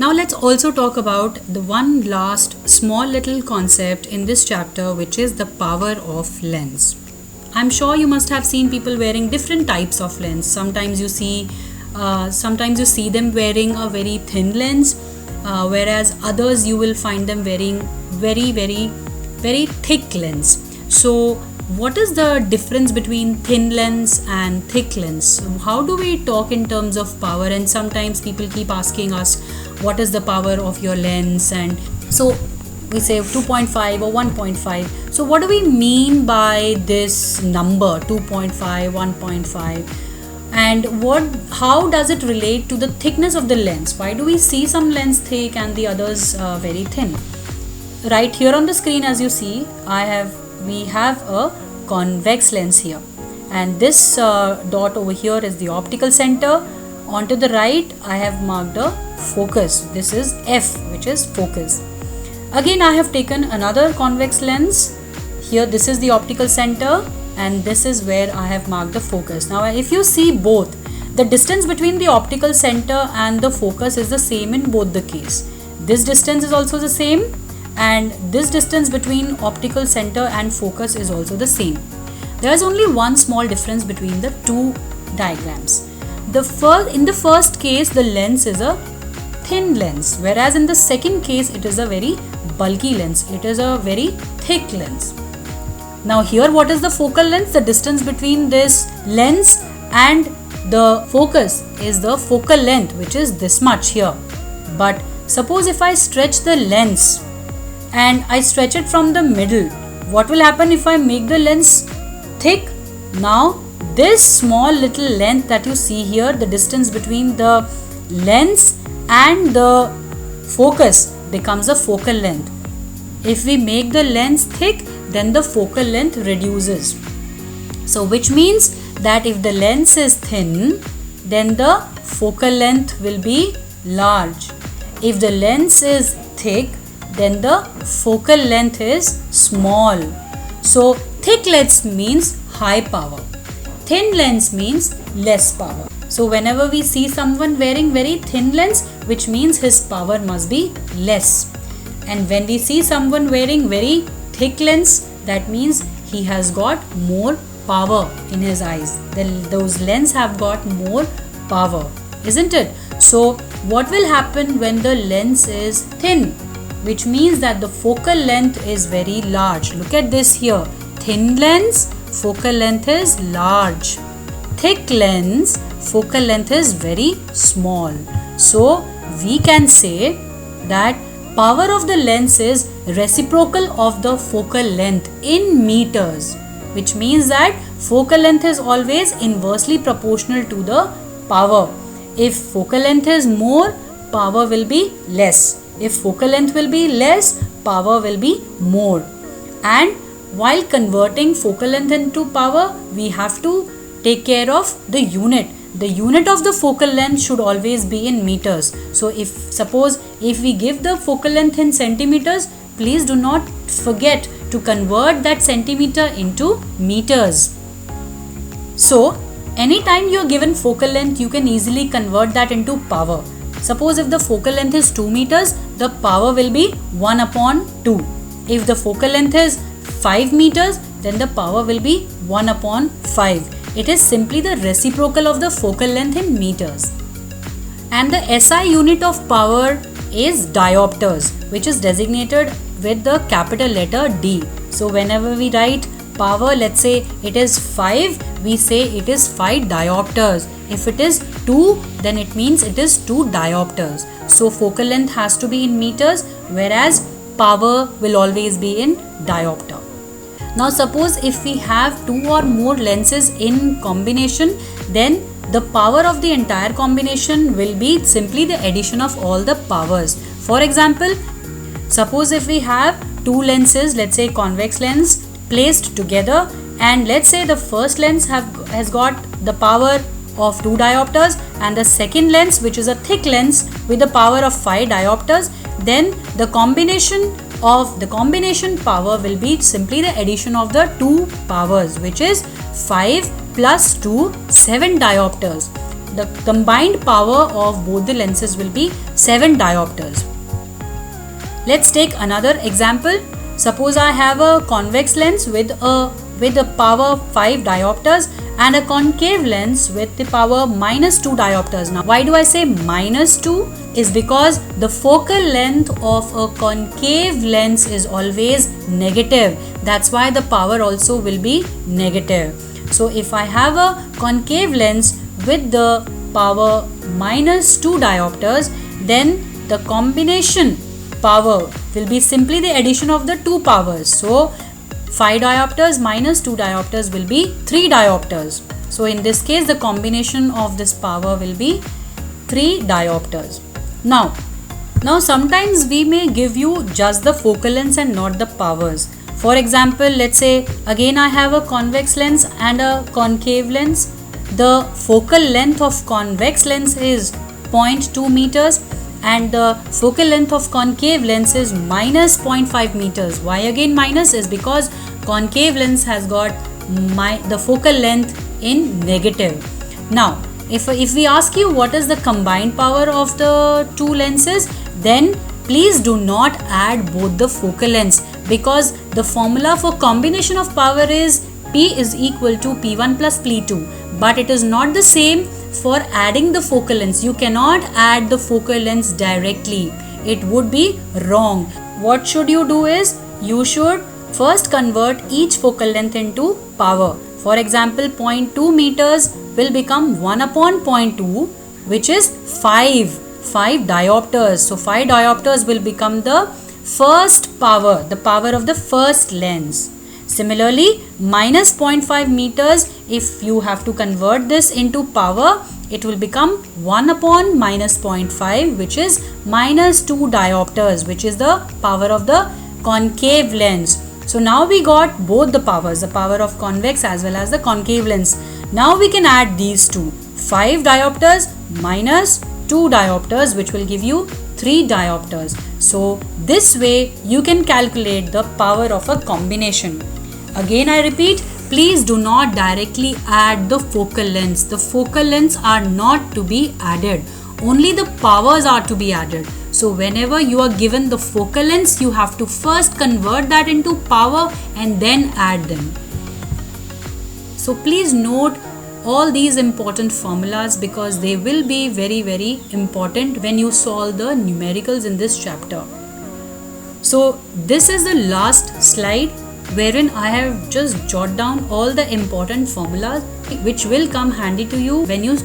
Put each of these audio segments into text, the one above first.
Now let's also talk about the one last small little concept in this chapter, which is the power of lens. I'm sure you must have seen people wearing different types of lens. Sometimes you see them wearing a very thin lens, whereas others you will find them wearing very very very thick lens. So what is the difference between thin lens and thick lens? How do we talk in terms of power? And sometimes people keep asking us, what is the power of your lens? And so we say 2.5 or 1.5. So what do we mean by this number 2.5, 1.5? And how does it relate to the thickness of the lens? Why do we see some lens thick and the others very thin? Right here on the screen, as you see, we have a convex lens here, and this dot over here is the optical center. On to the right, I have marked a focus. This is F, which is focus. Again, I have taken another convex lens. Here, this is the optical center, and this is where I have marked the focus. Now, if you see both, the distance between the optical center and the focus is the same in both the case. This distance is also the same, and this distance between optical center and focus is also the same. There is only one small difference between the two diagrams. In the first case, the lens is a thin lens, whereas in the second case, it is a very bulky lens. It is a very thick lens. Now here, what is the focal length? The distance between this lens and the focus is the focal length, which is this much here. But suppose if I stretch the lens and I stretch it from the middle, what will happen if I make the lens thick? Now this small little length that you see here, the distance between the lens and the focus becomes a focal length. If we make the lens thick, then the focal length reduces. So which means that if the lens is thin, then the focal length will be large. If the lens is thick, then the focal length is small. So thick lens means high power. Thin lens means less power. So whenever we see someone wearing very thin lens, which means his power must be less. And when we see someone wearing very thick lens, that means he has got more power in his eyes. Those lenses have got more power, isn't it? So what will happen when the lens is thin? Which means that the focal length is very large. Look at this here. Thin lens, focal length is large. Thick lens, focal length is very small. So we can say that power of the lens is reciprocal of the focal length in meters, which means that focal length is always inversely proportional to the power. If focal length is more, power will be less. If focal length will be less, power will be more. And while converting focal length into power, we have to take care of the unit. The unit of the focal length should always be in meters. So suppose if we give the focal length in centimeters, please do not forget to convert that centimeter into meters. So anytime you are given focal length, you can easily convert that into power. Suppose if the focal length is 2 meters, the power will be 1 upon 2. If the focal length is 5 meters, then the power will be 1 upon 5. It is simply the reciprocal of the focal length in meters. And the SI unit of power is diopters, which is designated with the capital letter D. So whenever we write power, let's say it is 5, we say it is 5 diopters. If it is 2, then it means it is 2 diopters. So focal length has to be in meters, whereas power will always be in diopter. Now suppose if we have 2 or more lenses in combination, then the power of the entire combination will be simply the addition of all the powers. For example, suppose if we have 2 lenses, let's say convex lens, placed together, and let's say the first lens has got the power of 2 diopters and the second lens, which is a thick lens, with the power of 5 diopters, then the combination power will be simply the addition of the 2 powers, which is 5 plus 2, 7 diopters. The combined power of both the lenses will be 7 diopters. Let's take another example. Suppose I have a convex lens with a power 5 diopters and a concave lens with the power -2 diopters. Now why do I say -2? Is because the focal length of a concave lens is always negative. That's why the power also will be negative. So if I have a concave lens with the power -2 diopters, then the combination power will be simply the addition of the two powers. So 5 diopters minus 2 diopters will be 3 diopters. So in this case the combination of this power will be 3 diopters. Now sometimes we may give you just the focal length and not the powers. For example, let's say again I have a convex lens and a concave lens. The focal length of convex lens is 0.2 meters and the focal length of concave lens is minus 0.5 meters. Why again minus? Is because concave lens has got the focal length in negative. Now if we ask you what is the combined power of the two lenses, then please do not add both the focal lengths, because the formula for combination of power is P is equal to P1 plus P2, but it is not the same for adding the focal lengths. You cannot add the focal lengths directly. It would be wrong. What should you do is, you should first convert each focal length into power. For example, 0.2 meters will become 1 upon 0.2, which is 5 diopters. So 5 diopters will become the first power, the power of the first lens. Similarly, minus 0.5 meters, if you have to convert this into power, it will become 1 upon minus 0.5, which is minus 2 diopters, which is the power of the concave lens. So now we got both the powers, the power of convex as well as the concave lens. Now we can add these two, 5 diopters minus 2 diopters, which will give you 3 diopters. So this way you can calculate the power of a combination. Again I repeat, please do not directly add the focal lengths. The focal lengths are not to be added. Only the powers are to be added. So whenever you are given the focal lengths, you have to first convert that into power and then add them. So please note all these important formulas, because they will be very, very important when you solve the numericals in this chapter. So this is the last slide, wherein I have just jotted down all the important formulas which will come handy to you when you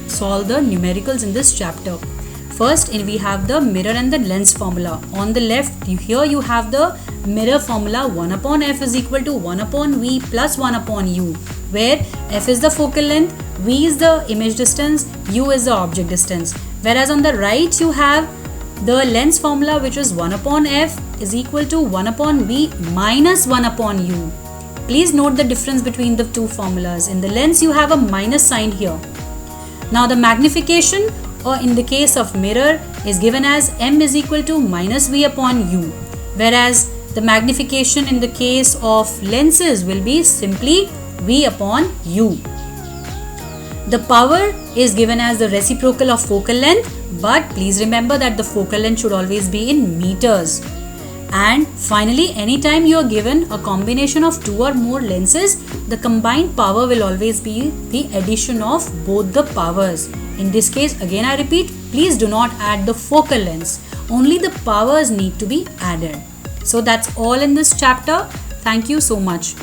solve the numericals in this chapter. First, we have the mirror and the lens formula. On the left, here you have the mirror formula. 1 upon f is equal to 1 upon v plus 1 upon u, where f is the focal length, v is the image distance, u is the object distance. Whereas on the right you have the lens formula, which is 1 upon f is equal to 1 upon v minus 1 upon u. Please note the difference between the two formulas. In the lens you have a minus sign here. Now the magnification, or in the case of mirror, is given as m is equal to minus v upon u, whereas the magnification in the case of lenses will be simply v upon u. The power is given as the reciprocal of focal length, but please remember that the focal length should always be in meters. And finally, anytime you are given a combination of 2 or more lenses, the combined power will always be the addition of both the powers. In this case, again I repeat, please do not add the focal lengths. Only the powers need to be added. So that's all in this chapter. Thank you so much.